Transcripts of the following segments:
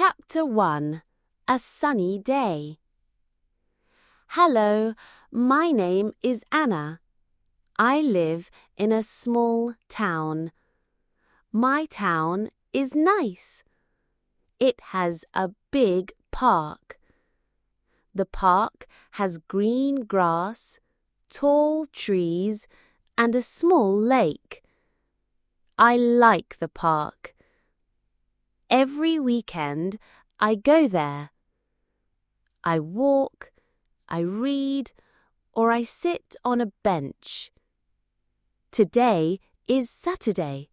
Chapter 1. A Sunny Day. Hello, my name is Anna. I live in a small town. My town is nice. It has a big park. The park has green grass, tall trees, and a small lake. I like the park. Every weekend, I go there. I walk, I read, or I sit on a bench. Today is Saturday.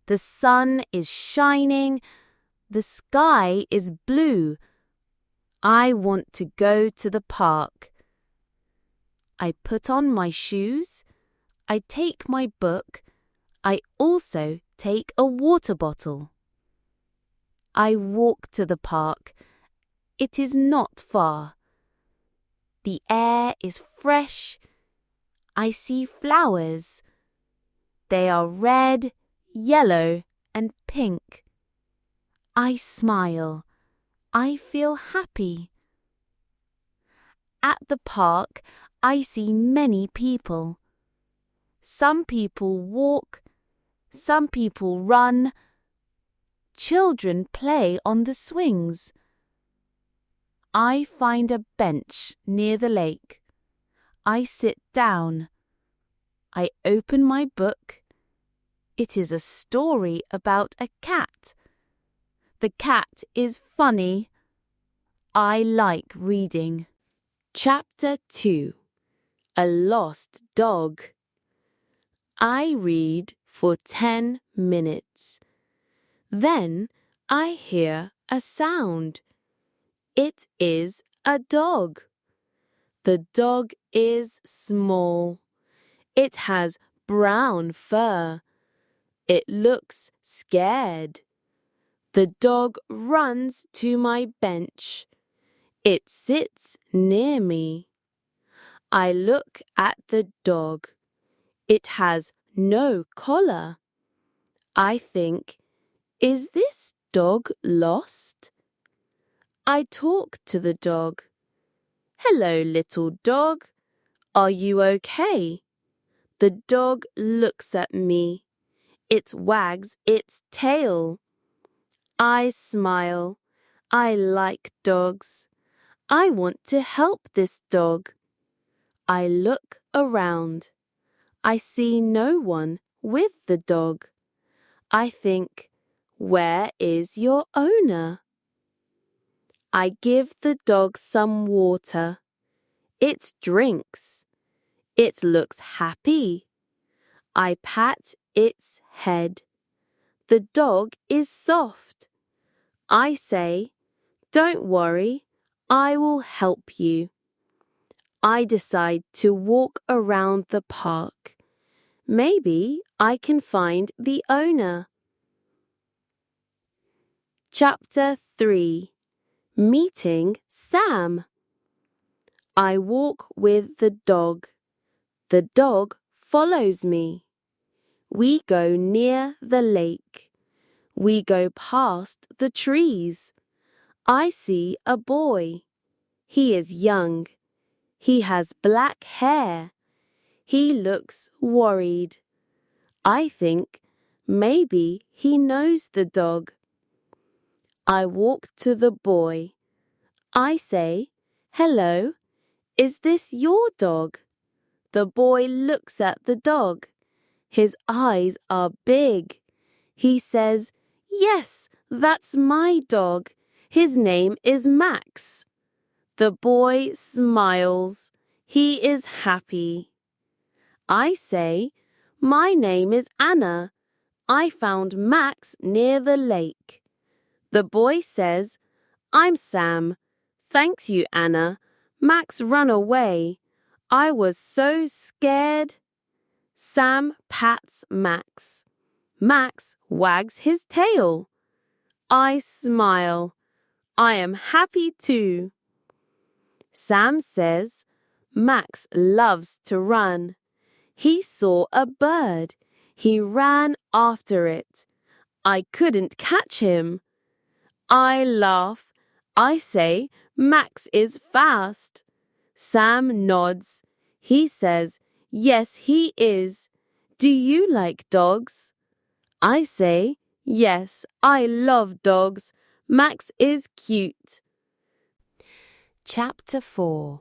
The sun is shining. The sky is blue. I want to go to the park. I put on my shoes. I take my book. I also take a water bottle. I walk to the park. It is not far. The air is fresh. I see flowers. They are red, yellow, and pink. I smile. I feel happy. At the park, I see many people. Some people walk. Some people run. Children play on the swings. I find a bench near the lake. I sit down. I open my book. It is a story about a cat. The cat is funny. I like reading. Chapter 2. A Lost Dog. I read for 10 minutes. Then I hear a sound. It is a dog. The dog is small. It has brown fur. It looks scared. The dog runs to my bench. It sits near me. I look at the dog. It has no collar. I think, is this dog lost? I talk to the dog. Hello, little dog. Are you okay? The dog looks at me. It wags its tail. I smile. I like dogs. I want to help this dog. I look around. I see no one with the dog. I think, where is your owner? I give the dog some water. It drinks. It looks happy. I pat its head. The dog is soft. I say, don't worry, I will help you. I decide to walk around the park. Maybe I can find the owner. Chapter 3. Meeting Sam. I walk with the dog. The dog follows me. We go near the lake. We go past the trees. I see a boy. He is young. He has black hair. He looks worried. I think maybe he knows the dog. I walk to the boy. I say, hello, is this your dog? The boy looks at the dog. His eyes are big. He says, yes, that's my dog. His name is Max. The boy smiles. He is happy. I say, my name is Anna. I found Max near the lake. The boy says, I'm Sam. Thanks you, Anna. Max ran away. I was so scared. Sam pats Max. Max wags his tail. I smile. I am happy too. Sam says, Max loves to run. He saw a bird. He ran after it. I couldn't catch him. I laugh. I say, Max is fast. Sam nods. He says, yes, he is. Do you like dogs? I say, yes, I love dogs. Max is cute. Chapter 4.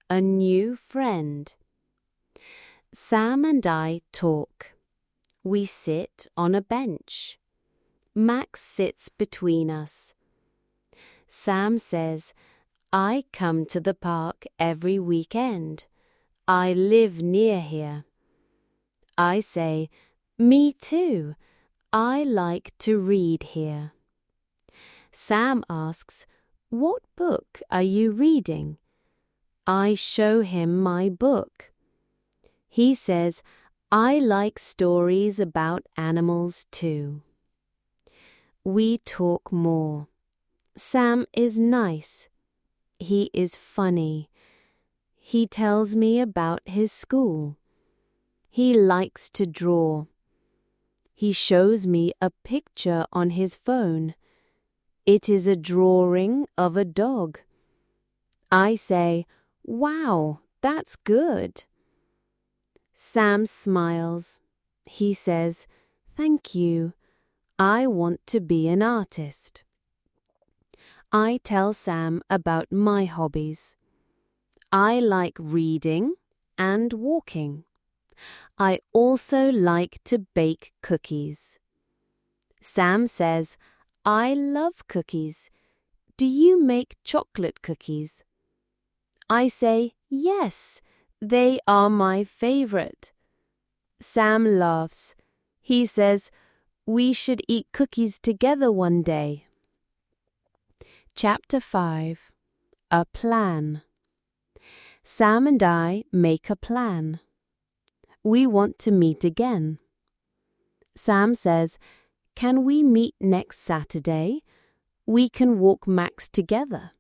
A New Friend. Sam and I talk. We sit on a bench. Max sits between us. Sam says, I come to the park every weekend. I live near here. I say, me too. I like to read here. Sam asks, what book are you reading? I show him my book. He says, I like stories about animals too. We talk more. Sam is nice. He is funny. He tells me about his school. He likes to draw. He shows me a picture on his phone. It is a drawing of a dog. I say, wow, that's good. Sam smiles. He says, thank you. I want to be an artist. I tell Sam about my hobbies. I like reading and walking. I also like to bake cookies. Sam says, I love cookies. Do you make chocolate cookies? I say, yes, they are my favorite. Sam laughs. He says, we should eat cookies together one day. Chapter 5. A Plan. Sam and I make a plan. We want to meet again. Sam says, can we meet next Saturday? We can walk Max together.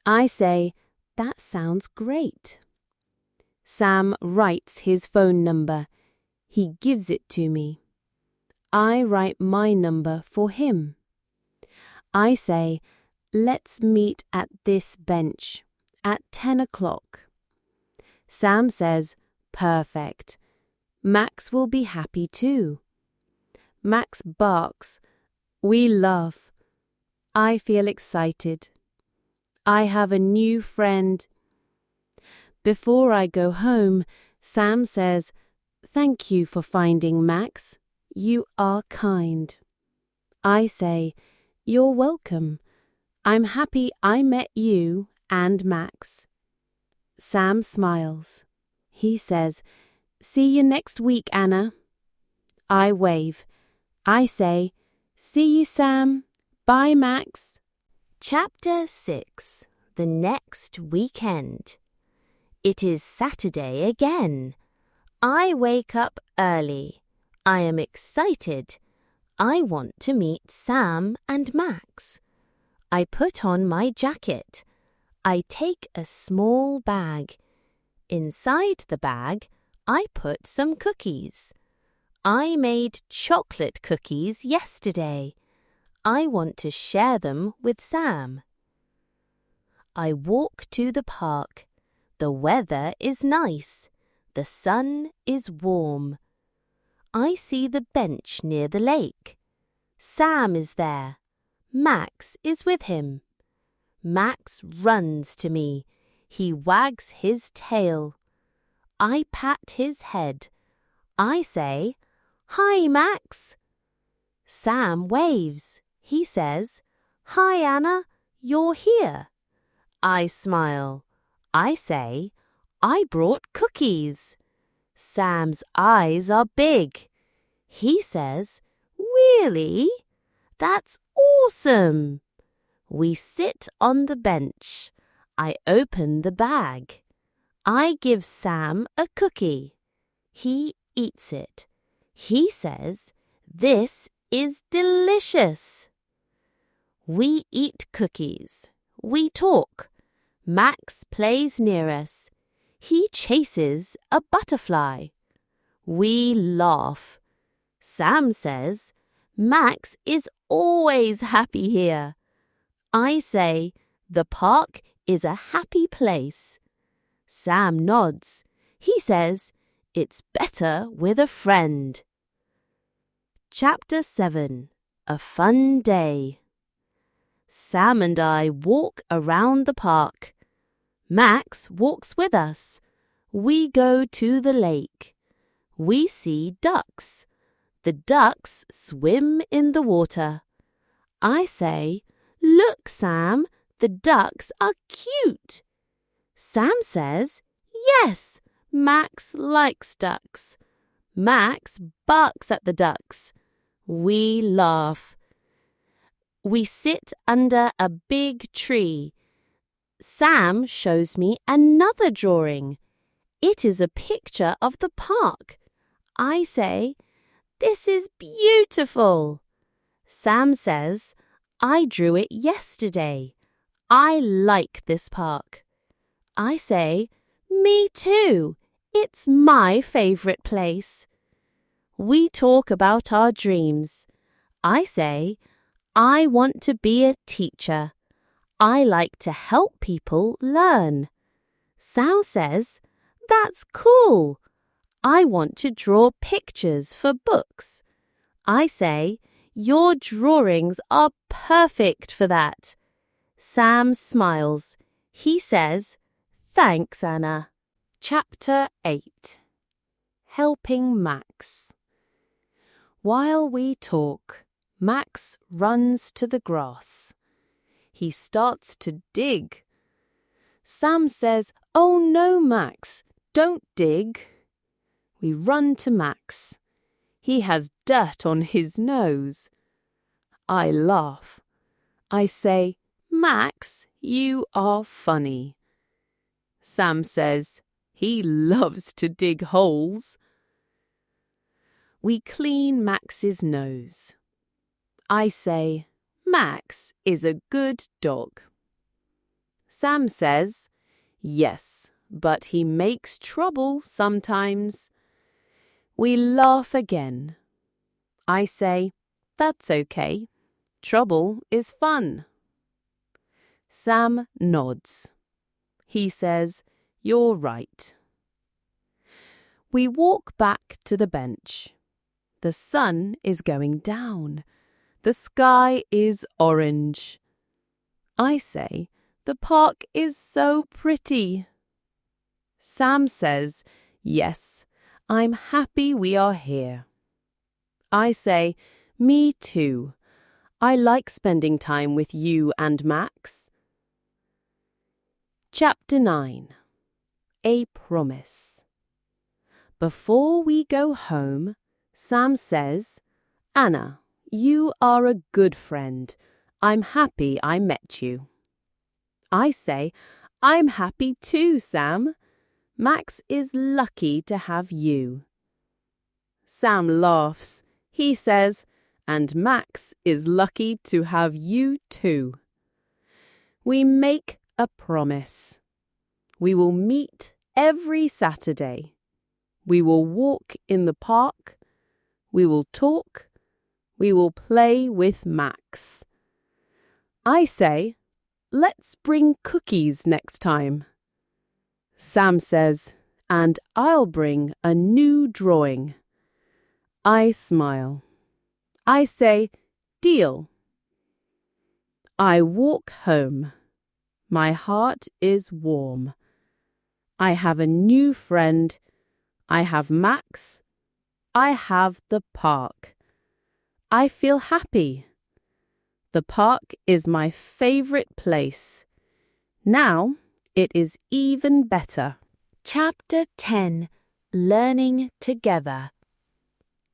I say, that sounds great. Sam writes his phone number. He gives it to me. I write my number for him. I say, let's meet at this bench at 10 o'clock. Sam says, perfect. Max will be happy too. Max barks. We laugh. I feel excited. I have a new friend. Before I go home, Sam says, thank you for finding Max. You are kind. I say, you're welcome. I'm happy I met you and Max. Sam smiles. He says, see you next week, Anna. I wave. I say, see you, Sam. Bye, Max. Chapter 6. The Next Weekend. It is Saturday again. I wake up early. I am excited. I want to meet Sam and Max. I put on my jacket. I take a small bag. Inside the bag, I put some cookies. I made chocolate cookies yesterday. I want to share them with Sam. I walk to the park. The weather is nice. The sun is warm. I see the bench near the lake. Sam is there. Max is with him. Max runs to me. He wags his tail. I pat his head. I say, hi, Max. Sam waves. He says, hi, Anna, you're here. I smile. I say, I brought cookies. Sam's eyes are big. He says, really? That's awesome. We sit on the bench. I open the bag. I give Sam a cookie. He eats it. He says, this is delicious. We eat cookies. We talk. Max plays near us. He chases a butterfly. We laugh. Sam says, Max is always happy here. I say, the park is a happy place. Sam nods. He says, it's better with a friend. Chapter 7. A Fun Day. Sam and I walk around the park. Max walks with us. We go to the lake. We see ducks. The ducks swim in the water. I say, look, Sam, the ducks are cute. Sam says, yes, Max likes ducks. Max barks at the ducks. We laugh. We sit under a big tree. Sam shows me another drawing. It is a picture of the park. I say, this is beautiful. Sam says, I drew it yesterday. I like this park. I say, me too. It's my favorite place. We talk about our dreams. I say, I want to be a teacher. I like to help people learn. Sam says, that's cool. I want to draw pictures for books. I say, your drawings are perfect for that. Sam smiles. He says, thanks, Anna. Chapter 8. Helping Max. While we talk, Max runs to the grass. He starts to dig. Sam says, oh no, Max, don't dig. We run to Max. He has dirt on his nose. I laugh. I say, Max, you are funny. Sam says, he loves to dig holes. We clean Max's nose. I say, Max is a good dog. Sam says, yes, but he makes trouble sometimes. We laugh again. I say, that's okay. Trouble is fun. Sam nods. He says, you're right. We walk back to the bench. The sun is going down. The sky is orange. I say, the park is so pretty. Sam says, yes, I'm happy we are here. I say, me too. I like spending time with you and Max. Chapter 9. A Promise. Before we go home, Sam says, Anna, you are a good friend. I'm happy I met you. I say, I'm happy too, Sam. Max is lucky to have you. Sam laughs. He says, and Max is lucky to have you too. We make a promise. We will meet every Saturday. We will walk in the park. We will talk. We will play with Max. I say, let's bring cookies next time. Sam says, and I'll bring a new drawing. I smile. I say, deal. I walk home. My heart is warm. I have a new friend. I have Max. I have the park. I feel happy. The park is my favorite place. Now it is even better. Chapter 10. Learning Together.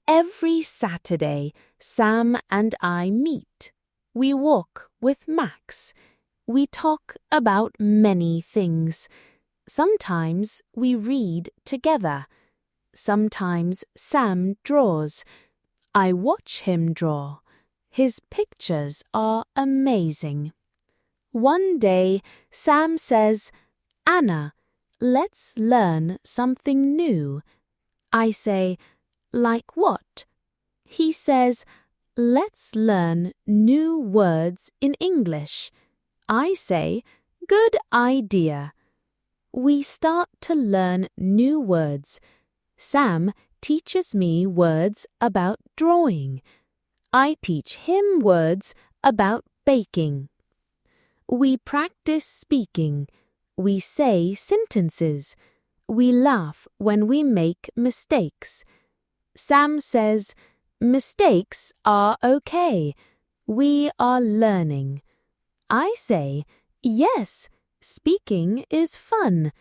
Every Saturday, Sam and I meet. We walk with Max. We talk about many things. Sometimes we read together. Sometimes Sam draws. I watch him draw. His pictures are amazing. One day, Sam says, Anna, let's learn something new. I say, like what? He says, let's learn new words in English. I say, good idea. We start to learn new words. Sam teaches me words about drawing. I teach him words about baking. We practice speaking. We say sentences. We laugh when we make mistakes. Sam says, mistakes are okay. We are learning. I say, yes, speaking is fun.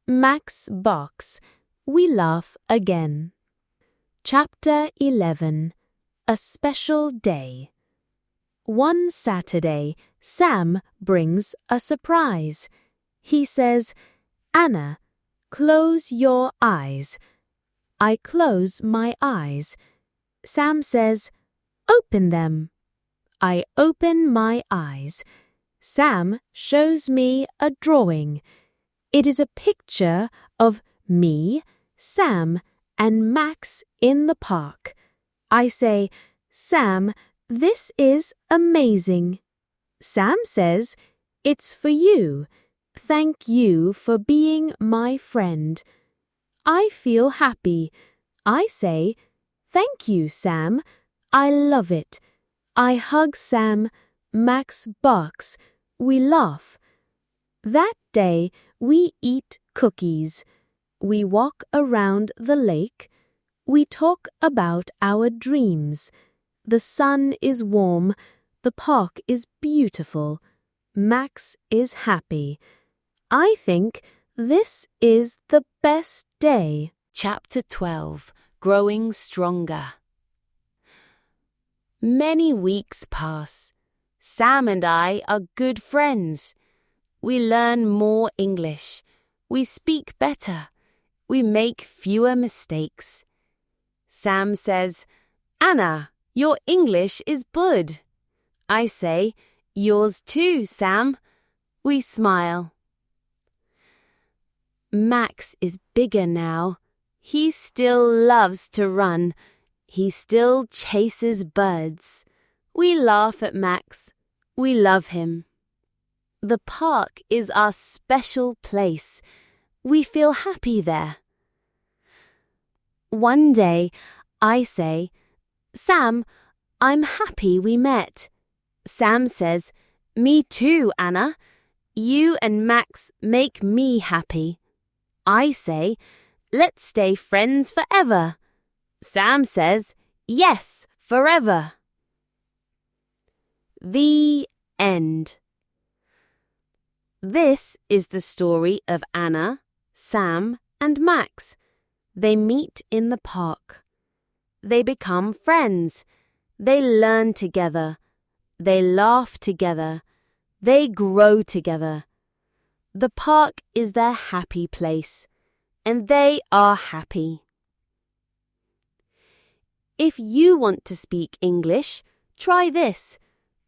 Max barks. We laugh again. Chapter 11. A Special Day. One Saturday, Sam brings a surprise. He says, Anna, close your eyes. I close my eyes. Sam says, open them. I open my eyes. Sam shows me a drawing. It is a picture of me, Sam, and Max in the park. I say, Sam, this is amazing. Sam says, it's for you. Thank you for being my friend. I feel happy. I say, thank you, Sam. I love it. I hug Sam. Max barks. We laugh. That day, we eat cookies. We walk around the lake. We talk about our dreams. The sun is warm. The park is beautiful. Max is happy. I think this is the best day. Chapter 12. Growing Stronger. Many weeks pass. Sam and I are good friends. We learn more English. We speak better. We make fewer mistakes. Sam says, Anna, your English is good. I say, yours too, Sam. We smile. Max is bigger now. He still loves to run. He still chases birds. We laugh at Max. We love him. The park is our special place. We feel happy there. One day, I say, Sam, I'm happy we met. Sam says, me too, Anna. You and Max make me happy. I say, let's stay friends forever. Sam says, yes, forever. The end. This is the story of Anna, Sam, and Max. They meet in the park. They become friends. They learn together. They laugh together. They grow together. The park is their happy place, and they are happy. If you want to speak English, try this.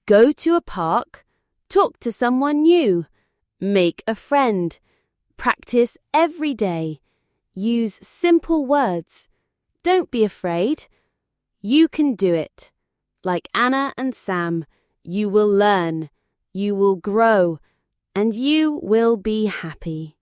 Go to a park. Talk to someone new. Make a friend. Practice every day. Use simple words. Don't be afraid. You can do it. Like Anna and Sam, you will learn, you will grow, and you will be happy.